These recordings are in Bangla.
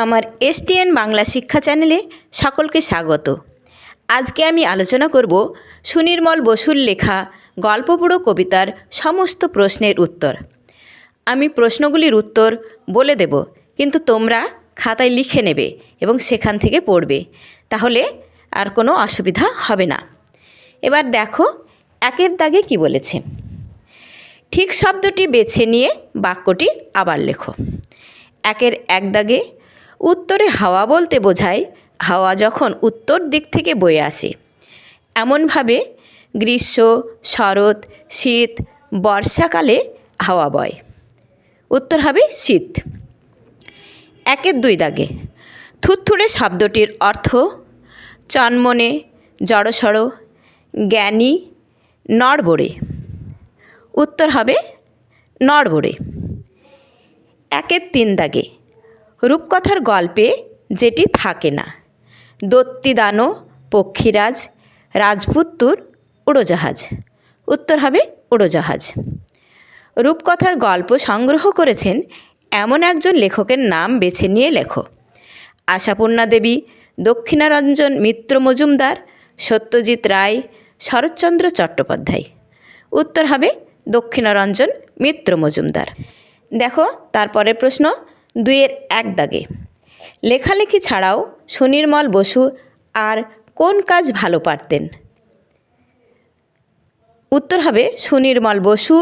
আমার এসটিএন বাংলা শিক্ষা চ্যানেলে সকলকে স্বাগত। আজকে আমি আলোচনা করব সুনির্মল বসুর লেখা গল্পপুরো কবিতার সমস্ত প্রশ্নের উত্তর। আমি প্রশ্নগুলির উত্তর বলে দেব, কিন্তু তোমরা খাতায় লিখে নেবে এবং সেখান থেকে পড়বে, তাহলে আর কোনো অসুবিধা হবে না। এবার দেখো একের দাগে কি বলেছে। ঠিক শব্দটি বেছে নিয়ে বাক্যটি আবার লেখো। একের এক দাগে উত্তরে হাওয়া বলতে বোঝায় হাওয়া যখন উত্তর দিক থেকে বয়ে আসে। এমনভাবে গ্রীষ্ম, শরৎ, শীত, বর্ষাকালে হাওয়া বয়। উত্তর হবে শীত। একের দুই দাগে থুতথুড়ে শব্দটির অর্থ চনমনে, জড়সড়, জ্ঞানী, নড়বড়ে। উত্তর হবে নড়বড়ে। একের তিন দাগে রূপকথার গল্পে যেটি থাকে না। দত্তিদানো, পক্ষীরাজ, রাজপুত্তুর, উড়োজাহাজ। উত্তর হবে উড়োজাহাজ। রূপকথার গল্প সংগ্রহ করেছেন এমন একজন লেখকের নাম বেছে নিয়ে লেখো। আশাপূর্ণা দেবী, দক্ষিণারঞ্জন মিত্র মজুমদার, সত্যজিৎ রায়, শরৎচন্দ্র চট্টোপাধ্যায়। উত্তর হবে দক্ষিণারঞ্জন মিত্র মজুমদার। দেখো তারপরের প্রশ্ন দুইয়ের এক দাগে লেখালেখি ছাড়াও সুনির্মল বসু আর কোন কাজ ভালো পারতেন? উত্তর হবে সুনির্মল বসু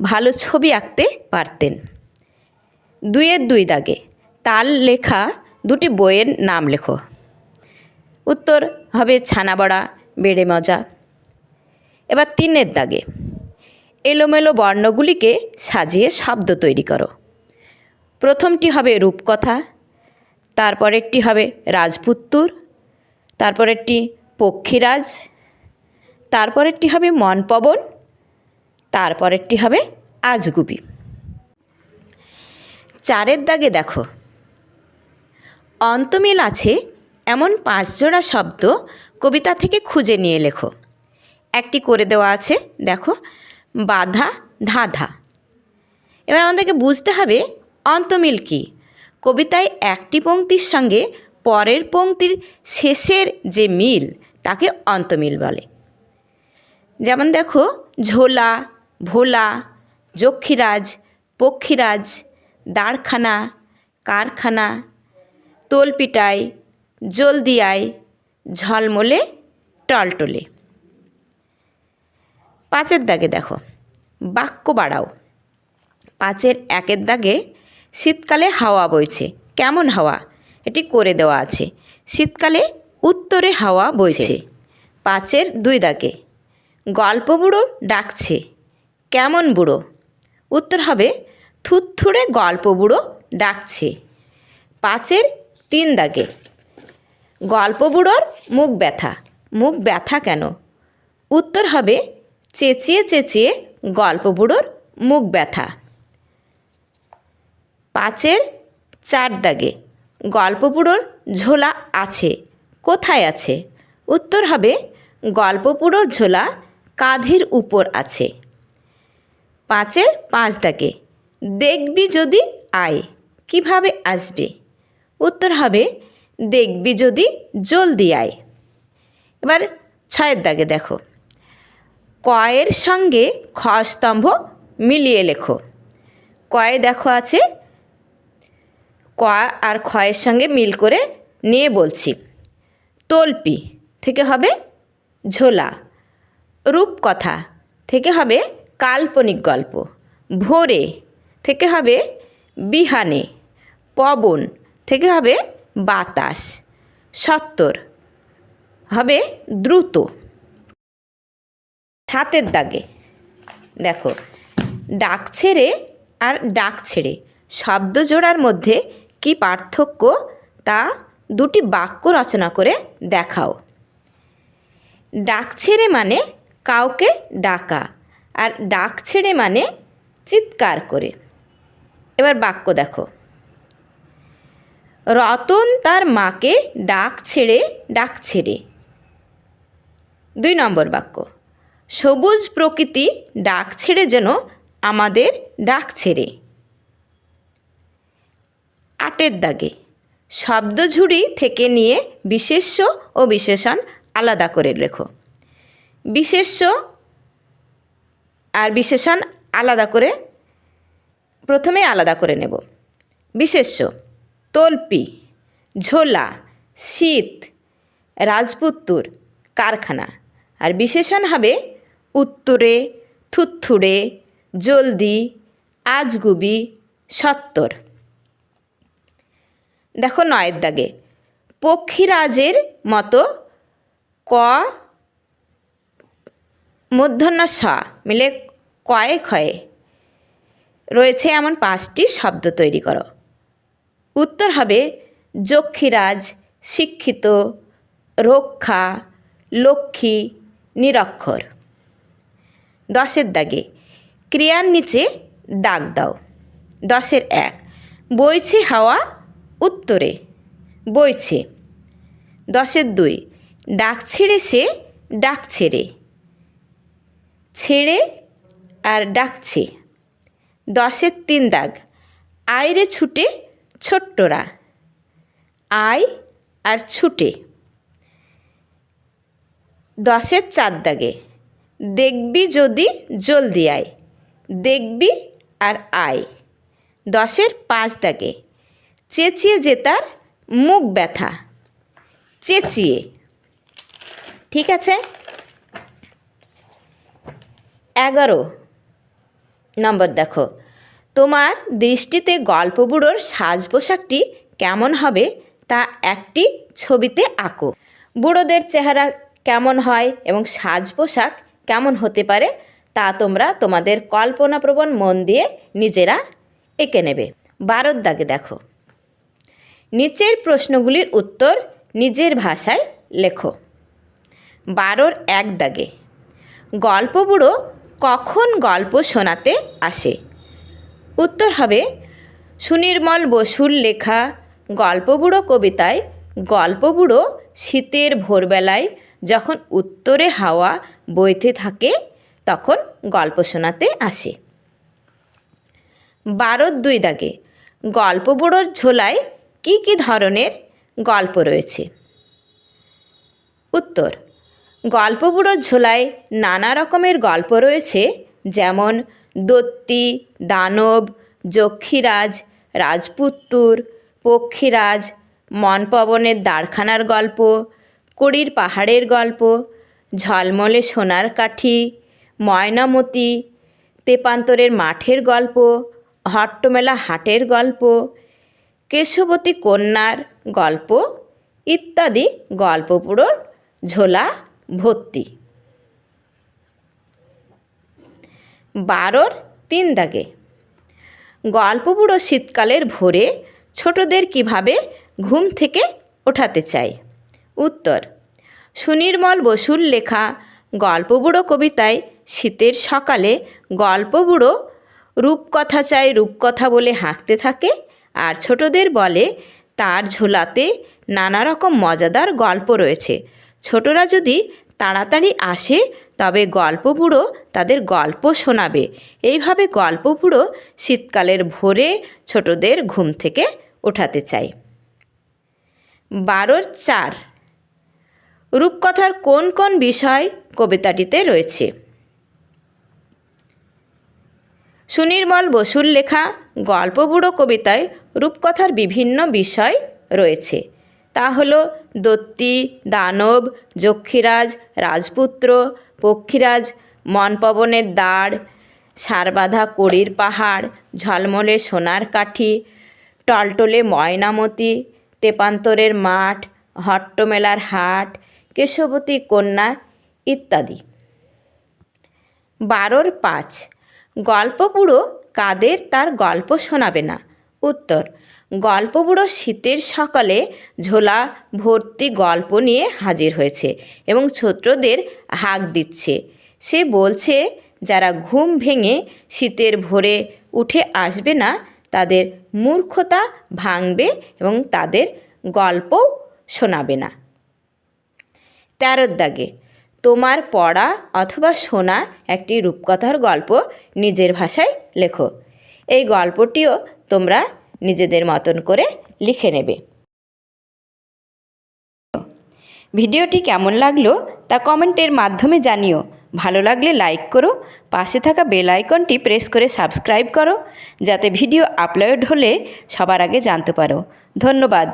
ভালো ছবি আঁকতে পারতেন। দুইয়ের দুই দাগে তার লেখা দুটি বইয়ের নাম লেখো। উত্তর হবে ছানাবড়া, বেড়ে মজা। এবার তিনের দাগে এলোমেলো বর্ণগুলিকে সাজিয়ে শব্দ তৈরি করো। প্রথমটি হবে রূপকথা, তারপরেরটি হবে রাজপুত্তুর, তারপরেরটি পক্ষীরাজ, তারপরেরটি হবে মনপবন, তারপরেরটি হবে আজগুবি। চারের দাগে দেখো অন্তমিল আছে এমন 5 জোড়া শব্দ কবিতা থেকে খুঁজে নিয়ে লেখো। একটি করে দেওয়া আছে, দেখো বাধা, ধাঁধা। এবার আমাদেরকে বুঝতে হবে অন্তমিল কী। কবিতায় একটি পংক্তির সঙ্গে পরের পংক্তির শেষের যে মিল তাকে অন্তমিল বলে। যেমন দেখো ঝোলা, ভোলা, যক্ষীরাজ, পক্ষীরাজ, দাঁড়খানা, কারখানা, তোলপিটাই, জলদি আয়, ঝলমলে, টলটলে। পাঁচের দাগে দেখো বাক্য বাড়াও। পাঁচের একের দাগে শীতকালে হাওয়া বইছে, কেমন হাওয়া? এটি করে দেওয়া আছে। শীতকালে উত্তরে হাওয়া বইছে। পাঁচের দুই দাগে গল্প বুড়ো ডাকছে, কেমন বুড়ো? উত্তর হবে থুতথুড়ে গল্প বুড়ো ডাকছে। পাঁচের তিন দাগে গল্প বুড়োর মুখ ব্যথা, মুখ ব্যথা কেন? উত্তর হবে চেঁচিয়ে চেঁচিয়ে গল্প বুড়োর মুখ ব্যথা। পাঁচের চার দাগে গল্প বুড়োর ঝোলা আছে, কোথায় আছে? উত্তর হবে গল্প বুড়োর ঝোলা কাঁধের উপর আছে। পাঁচের পাঁচ দাগে দেখবি যদি আয়, কিভাবে আসবে? উত্তর হবে দেখবি যদি জলদি আয়। এবার ছয়ের দাগে দেখো কয়ের সঙ্গে খ স্তম্ভ মিলিয়ে লেখো। কয়ে দেখো আছে, ক আর খয়ের সঙ্গে মিল করে নিয়ে বলছি। তল্পি থেকে হবে ঝোলা, রূপকথা থেকে হবে কাল্পনিক গল্প, ভোরে থেকে হবে বিহানে, পবন থেকে হবে বাতাস, সত্তর হবে দ্রুত। সাতের দাগে দেখো ডাক ছেড়ে আর ডাক ছেড়ে শব্দ জোড়ার মধ্যে কি পার্থক্য তা দুটি বাক্য রচনা করে দেখাও। ডাক ছেড়ে মানে কাউকে ডাকা, আর ডাক ছেড়ে মানে চিৎকার করে। এবার বাক্য দেখো রতন তার মাকে ডাক ছেড়ে ডাকছে রে। 2 নম্বর বাক্য সবুজ প্রকৃতি ডাক ছেড়ে যেন আমাদের ডাক ছেড়ে। 8 দাগে শব্দঝুড়ি থেকে নিয়ে বিশেষ্য ও বিশেষণ আলাদা করে লেখো। বিশেষ্য আর বিশেষণ প্রথমে আলাদা করে নেব। বিশেষ্য: তল্পি, ঝোলা, শীত, রাজপুত্তুর, কারখানা। আর বিশেষণ হবে উত্তরে, থুত্থুড়ে, জলদি, আজগুবি, সত্তর। দেখো ৯ দাগে, পক্ষীরাজের মতো ক মূর্ধন্য স মিলে কয়ে ক্ষয়ে রয়েছে এমন 5টি শব্দ তৈরি করো। উত্তর হবে যক্ষীরাজ, শিক্ষিত, রক্ষা, লক্ষ্মী, নিরক্ষর। 10 দাগে, ক্রিয়ার নিচে দাগ দাও। 10-1, বইছে হাওয়া উত্তরে, বইছে। 10-2, ডাক ছেড়ে সে ডাক ছেড়ে, ছেড়ে আর ডাকছে। 10-3 দাগ, আয়রে ছুটে ছোট্টরা, আয় আর ছুটে। 10-4 দাগে, দেখবি যদি জলদি আয়, দেখবি আর আয়। 10-5 দাগে, চেঁচিয়ে যে তার মুখ ব্যথা, চেঁচিয়ে। ঠিক আছে। 11 নম্বর দেখো, তোমার দৃষ্টিতে গল্প বুড়োর সাজ পোশাকটি কেমন হবে তা একটি ছবিতে আঁকো। বুড়োদের চেহারা কেমন হয় এবং সাজ পোশাক কেমন হতে পারে তা তোমরা তোমাদের কল্পনাপ্রবণ মন দিয়ে নিজেরা এঁকে নেবে। 12 দাগে দেখো, নিচের প্রশ্নগুলির উত্তর নিজের ভাষায় লেখো। 12-1 দাগে, গল্প বুড়ো কখন গল্প শোনাতে আসে? উত্তর হবে সুনির্মল বসুর লেখা গল্পবুড়ো কবিতায় গল্পবুড়ো শীতের ভোরবেলায় যখন উত্তরে হাওয়া বইতে থাকে তখন গল্প শোনাতে আসে। 12-2 দাগে, গল্পবুড়োর ঝোলায় কি কি ধরনের গল্প রয়েছে? উত্তর, গল্পবুড়োর ঝোলায় নানা রকমের গল্প রয়েছে, যেমন দত্তি, দানব, যক্ষীরাজ, রাজপুত্তুর, পক্ষীরাজ, মনপবনের দাঁড়খানার গল্প, কড়ির পাহাড়ের গল্প, ঝলমলে সোনার কাঠি, ময়নামতি, তেপান্তরের মাঠের গল্প, হট্টমেলা হাটের গল্প, কেশবতী কন্যার গল্প ইত্যাদি গল্পবুড়োর ঝোলা ভর্তি। 12-3 দাগে, গল্পবুড়ো শীতকালের ভোরে ছোটদের কিভাবে ঘুম থেকে ওঠাতে চায়? উত্তর, সুনির্মল বসুর লেখা গল্পবুড়ো কবিতায় শীতের সকালে গল্পবুড়ো রূপকথা চাই রূপকথা বলে হাঁকতে থাকে আর ছোটদের বলে তার ঝোলাতে নানা রকম মজাদার গল্প রয়েছে, ছোটরা যদি তাড়াতাড়ি আসে তবে গল্পবুড়ো তাদের গল্প শোনাবে। এইভাবে গল্পবুড়ো শীতকালের ভোরে ছোটদের ঘুম থেকে ওঠাতে চায়। 12-4, রূপকথার কোন কোন বিষয় কবিতাটিতে রয়েছে? সুনির্মল বসুর লেখা গল্পবুড়ো কবিতায় রূপকথার বিভিন্ন বিষয় রয়েছে, তা হলো দত্তি, দানব, যক্ষীরাজ, রাজপুত্র, পক্ষীরাজ, মনপবনের দাঁড়, সারবাঁধা কড়ির পাহাড়, ঝলমলে সোনার কাঠি, টলটলে ময়নামতি, তেপান্তরের মাঠ, হট্টমেলার হাট, কেশবতী কন্যা ইত্যাদি। 12-5, গল্পবুড়ো কাদের তার গল্প শোনাবে না? উত্তর, গল্পবুড়ো শীতের সকালে ঝোলা ভর্তি গল্প নিয়ে হাজির হয়েছে এবং ছোটদের হাঁক দিচ্ছে। সে বলছে যারা ঘুম ভেঙে শীতের ভোরে উঠে আসবে না তাদের মূর্খতা ভাঙবে এবং তাদের গল্প শোনাবে না। 13 দাগে, তোমার পড়া অথবা শোনা একটি রূপকথার গল্প নিজের ভাষায় লেখো। এই গল্পটিও তোমরা নিজেদের মতন করে লিখে নেবে। ভিডিওটি কেমন লাগলো তা কমেন্টের মাধ্যমে জানিও। ভালো লাগলে লাইক করো, পাশে থাকা বেল আইকনটি প্রেস করে সাবস্ক্রাইব করো, যাতে ভিডিও আপলোড হলে সবার আগে জানতে পারো। ধন্যবাদ।